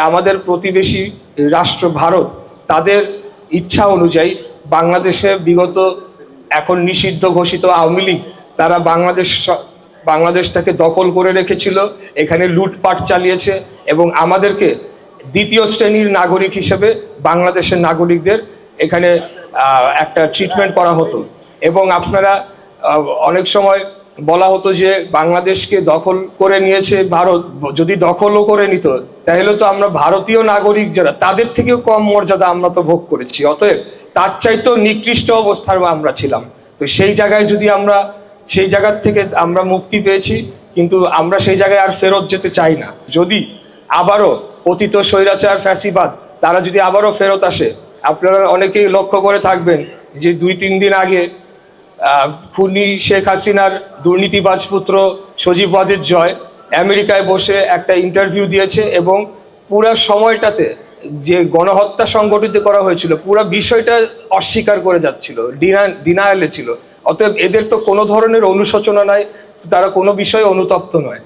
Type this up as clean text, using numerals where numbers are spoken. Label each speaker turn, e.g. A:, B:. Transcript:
A: আমাদের প্রতিবেশী রাষ্ট্র ভারত তাদের ইচ্ছা অনুযায়ী বাংলাদেশে বিগত এখন নিষিদ্ধ ঘোষিত আওয়ামী লীগ তারা বাংলাদেশটাকে দখল করে রেখেছিল, এখানে লুটপাট চালিয়েছে এবং আমাদেরকে দ্বিতীয় শ্রেণীর নাগরিক হিসেবে বাংলাদেশের নাগরিকদের এখানে একটা ট্রিটমেন্ট করা হতো। এবং আপনারা অনেক সময় বলা হতো যে বাংলাদেশকে দখল করে নিয়েছে ভারত, যদি দখলও করে নিত তাহলে তো আমরা ভারতীয় নাগরিক যারা তাদের থেকেও কম মর্যাদা আমরা তো ভোগ করেছি, অতএব তার চাইতেও নিকৃষ্ট অবস্থার আমরা ছিলাম। তো সেই জায়গায় যদি আমরা সেই জায়গার থেকে আমরা মুক্তি পেয়েছি, কিন্তু আমরা সেই জায়গায় আর ফেরত যেতে চাই না। যদি আবারও অতীত স্বৈরাচার ফ্যাসিবাদ তারা যদি আবারও ফেরত আসে, আপনারা অনেকেই লক্ষ্য করে থাকবেন যে 2-3 দিন আগে খুনি শেখ হাসিনার দুর্নীতিবাজ পুত্র সজীব ওয়াজেদ জয় আমেরিকায় বসে একটা ইন্টারভিউ দিয়েছে এবং পুরো সময়টাতে যে গণহত্যা সংগঠিত করা হয়েছিল পুরো বিষয়টা অস্বীকার করে যাচ্ছিল, ডিনায়ালে ছিল। অতএব এদের তো কোনো ধরনের অনুশোচনা নাই, তারা কোনো বিষয়ে অনুতপ্ত নয়।